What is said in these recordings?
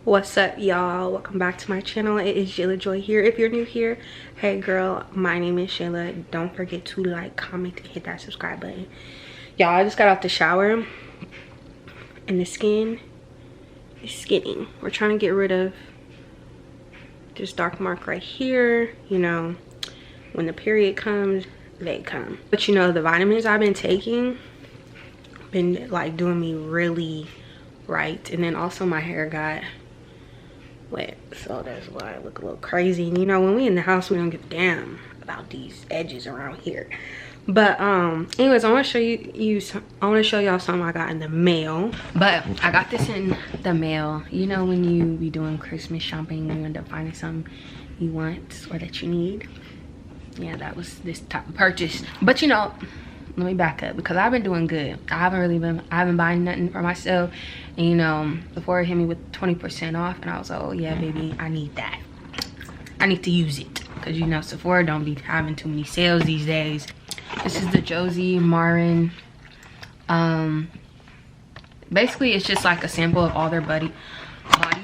What's up, y'all? Welcome back to my channel. It is Shayla Joy here. If you're new here, hey girl, my name is Shayla. Don't forget to like, comment, and hit that subscribe button. Y'all, I just got out the shower and the skin is skinning. We're trying to get rid of this dark mark right here. You know, when the period comes, they come. But you know, the vitamins I've been taking been like doing me really right. And then also my hair got wet, so that's why I look a little crazy. And you know, when we in the house, we don't give a damn about these edges around here. But anyways, I want to show y'all something I got in the mail. But I got this in the mail. You know, when you be doing Christmas shopping and you end up finding something you want or that you need. Yeah, that was this type of purchase. But you know, let me back up because I've been doing good. I haven't buying nothing for myself. And you know, before it hit me with 20% off, and I was like, oh yeah, baby, I need that. I need to use it. Because you know, Sephora don't be having too many sales these days. This is the Josie Marin. Basically, it's just like a sample of all their body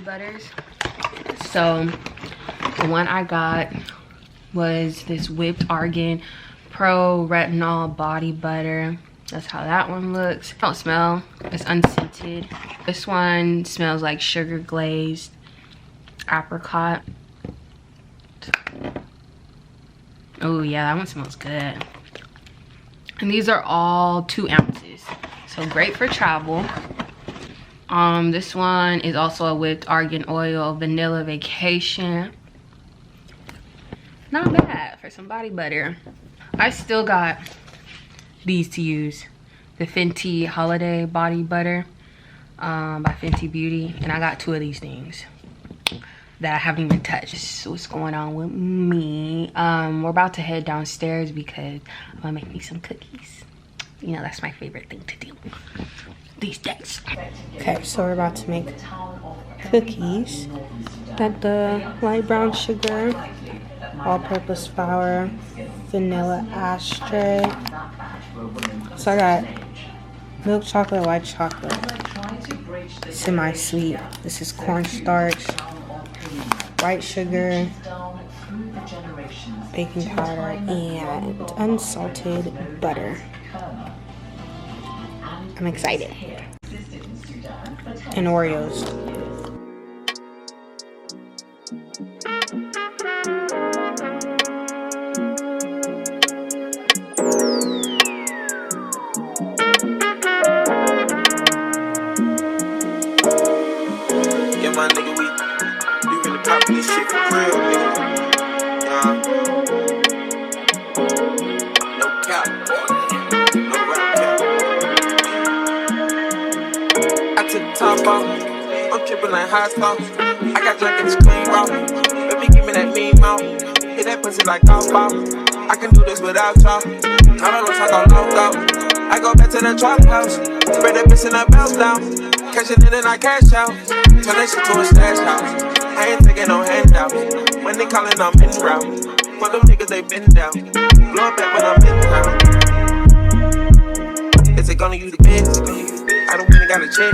butters. So, the one I got was this Whipped Argan Pro Retinol Body Butter. That's how that one looks. It don't smell. It's unscented. This one smells like sugar glazed apricot. Oh yeah, that one smells good. And these are all 2 ounces. So great for travel. This one is also a Whipped Argan Oil Vanilla Vacation. Not bad for some body butter. I still got these to use. The Fenty Holiday Body Butter by Fenty Beauty. And I got 2 of these things that I haven't even touched. So what's going on with me? We're about to head downstairs because I'm gonna make me some cookies. You know, that's my favorite thing to do these days. Okay, so we're about to make cookies. Got the light brown sugar, all-purpose flour, vanilla ashtray. So I got milk chocolate, white chocolate, semi-sweet. This is cornstarch, white sugar, baking powder, and unsalted butter. I'm excited. And Oreos. My nigga, we really poppin' this shit for real, nigga. No cap, no rap cap. I took the top off, I'm trippin' like hot sauce. I got jackets clean raw, baby give me that mean mouth. Hit that pussy like golf ball. I can do this without y'all. I don't know talk on logo. I go back to the trap house, spread that bitch and I bounce down. Cash it in and I cash out. Turn that shit to a stash house. I ain't taking no handouts. When they callin', I'm in route. For them niggas, they been down. Blow it back when I'm in town. Is it gonna use the kids? I don't really got a check.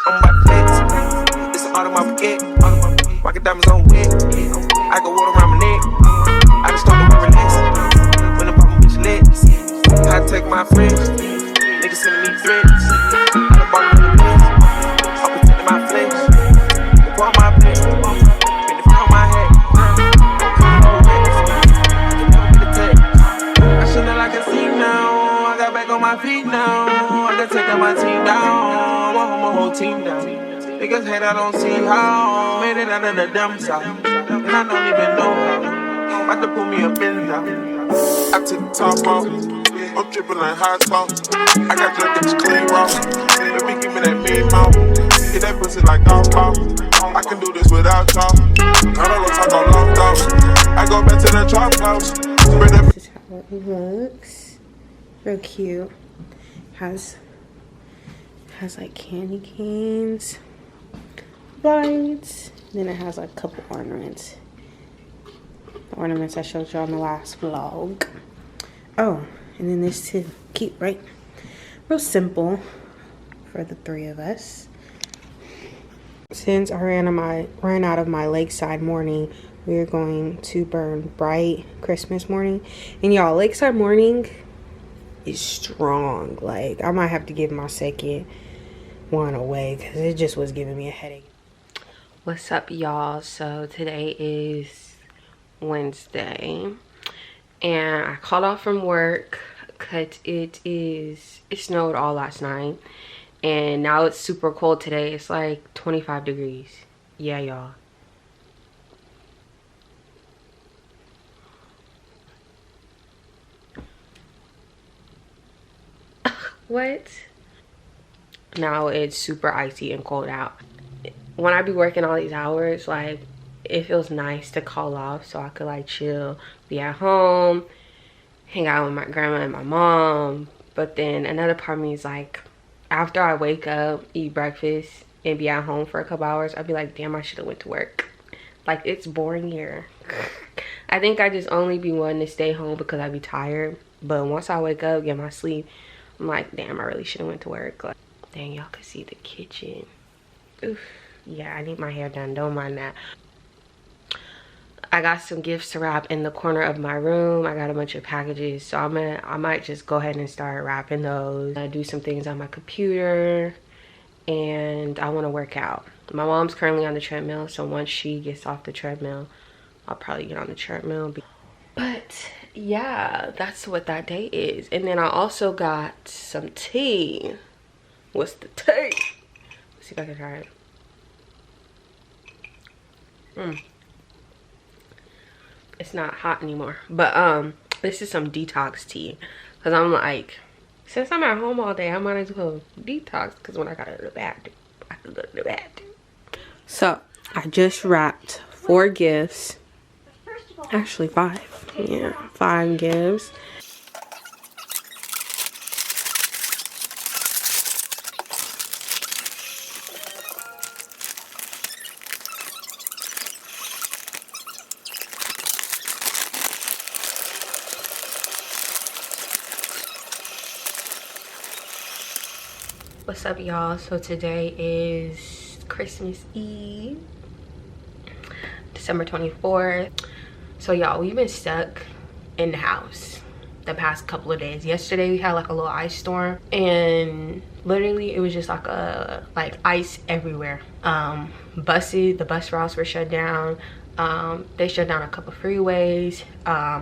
I'm about to flex. It's an auto my baguette. Rocket diamonds on wet. I go water around my neck. I just start to relax. When the bottom bitch lit. I take my friends. Niggas sending me threats. I done bought them in the best. I'm protecting my flesh. Pour my plate. Been the front of my head. I can never get a text. I should know I can see now. I got back on my feet now. I done taking my team down. I hold my whole team down. Niggas hate I don't see how. Made it out of the dumb south. And I don't even know how. About to pull me up in now. I took the top off. I'm trippin' like hot sauce. I got jackets clean raw. Let me give me that mean mouth. Hit that pussy like golf ball. I can do this without y'all. I don't know talk on long dogs. I go back to the trap house. This is how it looks. Real cute. Has like candy canes, lights. Then it has like a couple ornaments. The ornaments I showed you on the last vlog. Oh, and then this too. Cute, right? Real simple for the 3 of us. since I ran out of my lakeside morning, we are going to burn bright Christmas morning. And y'all, lakeside morning is strong. Like, I might have to give my second one away because it just was giving me a headache. What's up, y'all? So today is Wednesday and I called off from work because it snowed all last night and now it's super cold today. It's like 25 degrees. Yeah, y'all. What? Now it's super icy and cold out. When I be working all these hours, like, it feels nice to call off so I could like chill, be at home, hang out with my grandma and my mom. But then another part of me is like, after I wake up, eat breakfast, and be at home for a couple hours, I'd be like, damn, I should have went to work. Like, it's boring here. I think I just only be wanting to stay home because I be tired. But once I wake up, get my sleep, I'm like, damn, I really should have went to work. Like, dang, y'all can see the kitchen. Oof. Yeah, I need my hair done. Don't mind that. I got some gifts to wrap in the corner of my room. I got a bunch of packages, so I might just go ahead and start wrapping those. I do some things on my computer, and I want to work out. My mom's currently on the treadmill, so once she gets off the treadmill, I'll probably get on the treadmill. But yeah, that's what that day is. And then I also got some tea. What's the tea? Let's see if I can try it. It's not hot anymore, but this is some detox tea because I'm like, since I'm at home all day, I might as well detox because when I gotta go to the bathroom, I can go to the bathroom. So I just wrapped 4 gifts, actually 5. Yeah, 5 gifts. What's up, y'all? So today is Christmas Eve, December 24th. So y'all, we've been stuck in the house the past couple of days. Yesterday we had like a little ice storm and literally it was just like ice everywhere. The bus routes were shut down. They shut down a couple freeways.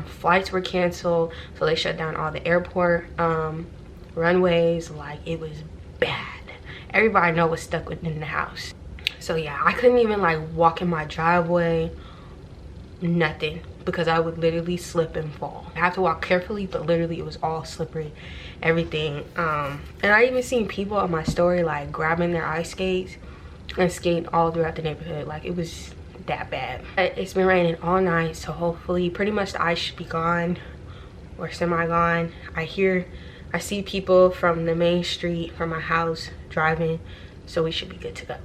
Flights were canceled, so they shut down all the airport runways. Like, it was bad. Everybody I know was stuck within the house. So yeah, I couldn't even like walk in my driveway, nothing, because I would literally slip and fall. I have to walk carefully, but literally it was all slippery, everything. And I even seen people on my story like grabbing their ice skates and skating all throughout the neighborhood. Like, it was that bad. It's been raining all night, so hopefully pretty much the ice should be gone or semi gone. I see people from the main street from my house driving, so we should be good to go.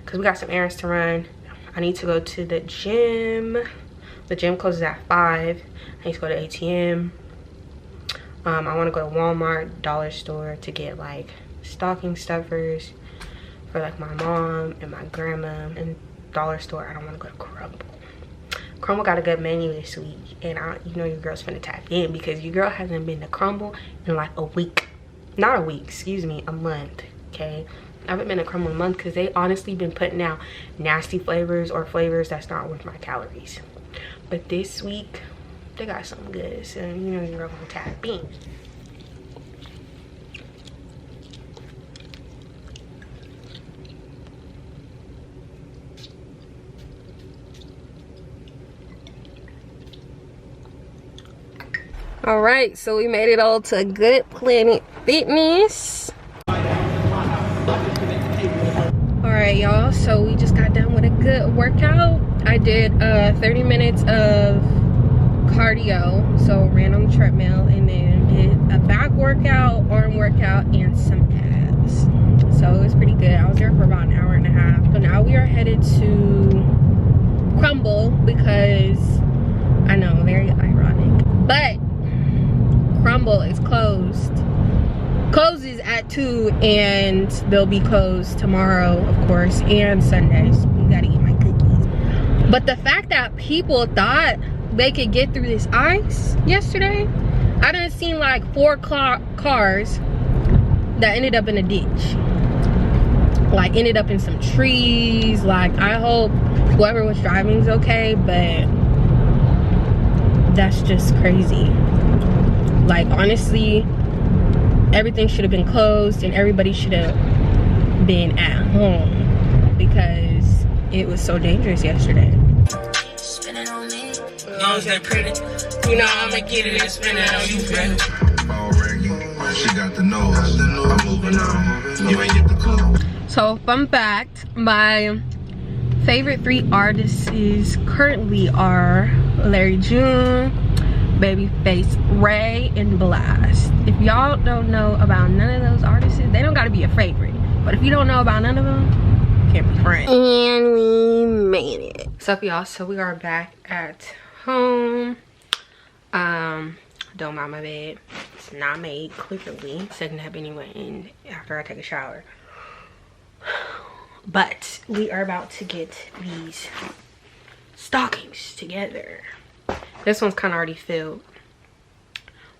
Because we got some errands to run. I need to go to the gym. The gym closes at 5. I need to go to ATM. I want to go to Walmart, dollar store to get like stocking stuffers for like my mom and my grandma. And dollar store, I don't want to go to Crumble. Crumble got a good menu this week, and you know your girl's finna tap in because your girl hasn't been to Crumble in like a week. Not a week, excuse me, a month. Okay, I haven't been to Crumble in a month because they honestly been putting out nasty flavors or flavors that's not worth my calories. But this week they got something good, so you know your girl gonna tap in. All right, so we made it all to Good Planet Fitness. All right, y'all, so we just got done with a good workout. I did 30 minutes of cardio, so ran on the treadmill, and then did a back workout, arm workout, and some abs. So it was pretty good. I was there for about an hour and a half. So now we are headed to Crumble because I know, very ironic, but Crumble is closed closes at 2, and they'll be closed tomorrow, of course, and Sundays. We gotta eat my cookies. But the fact that people thought they could get through this ice yesterday, I done seen like 4 cars that ended up in a ditch. Like ended up in some trees. Like I hope whoever was driving is okay, but that's just crazy. Like honestly, everything should have been closed and everybody should have been at home because it was so dangerous yesterday. Spinning on me. As long as they pretty, you know I'ma get it and spin it on you, baby. She got the nose. I'm moving on. You ain't get the clue. So fun fact, my favorite 3 artists currently are Larry June, Babyface Ray, and Blast. If y'all don't know about none of those artists, they don't gotta be a favorite. But if you don't know about none of them, can't be friends. And we made it. What's up, y'all? So we are back at home. Don't mind my bed. It's not made, clearly. Second nap anyway, and after I take a shower. But we are about to get these stockings together. This one's kind of already filled,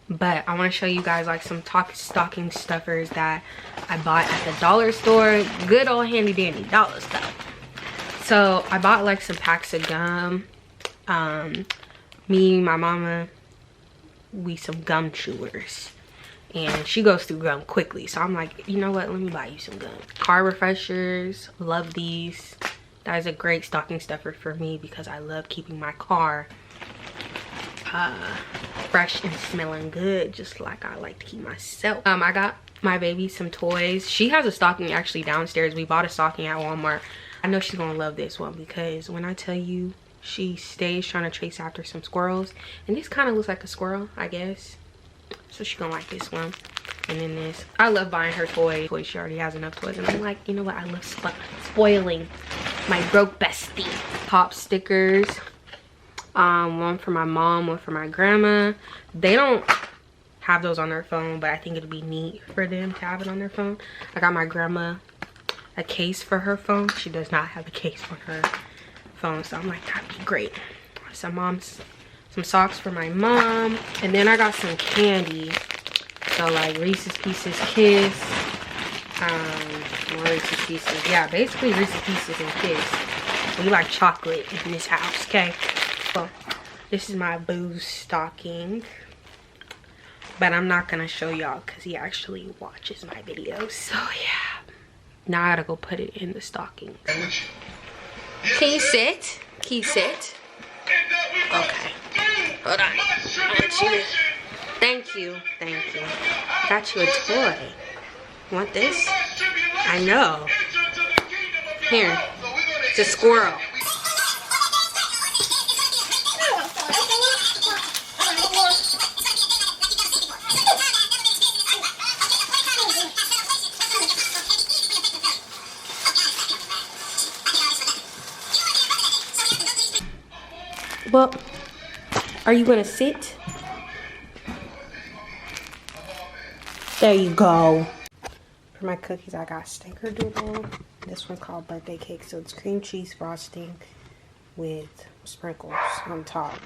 but I want to show you guys like some stocking stuffers that I bought at the dollar store. Good old handy dandy dollar stuff. So I bought like some packs of gum. Me, my mama, we some gum chewers, and she goes through gum quickly, so I'm like, you know what, let me buy you some gum. Car refreshers, love these. That is a great stocking stuffer for me because I love keeping my car fresh and smelling good, just like I like to keep myself. I got my baby some toys. She has a stocking actually downstairs. We bought a stocking at Walmart. I know she's gonna love this one because when I tell you, she stays trying to chase after some squirrels, and this kind of looks like a squirrel, I guess. So she's gonna like this one. And then this, I love buying her toys. She already has enough toys, and I'm like, you know what, I love spoiling my broke bestie. Pop stickers, one for my mom, one for my grandma. They don't have those on their phone, but I think it'd be neat for them to have it on their phone. I got my grandma a case for her phone. She does not have a case on her phone, so I'm like, that'd be great. Some socks for my mom, and then I got some candy. So like Reese's Pieces Kiss, more Reese's Pieces. Yeah, basically Reese's Pieces and Kiss. We like chocolate in this house, okay? So this is my boo's stocking, but I'm not gonna show y'all because he actually watches my videos. So yeah, now I gotta go put it in the stocking. Can you sit? Can you sit? Okay. Hold on. I want you to... Thank you. Thank you. Got you a toy. Want this? I know. Here. It's a squirrel. Well, are you gonna sit? There you go. For my cookies, I got Snickerdoodle. This one's called birthday cake, so it's cream cheese frosting with sprinkles on top.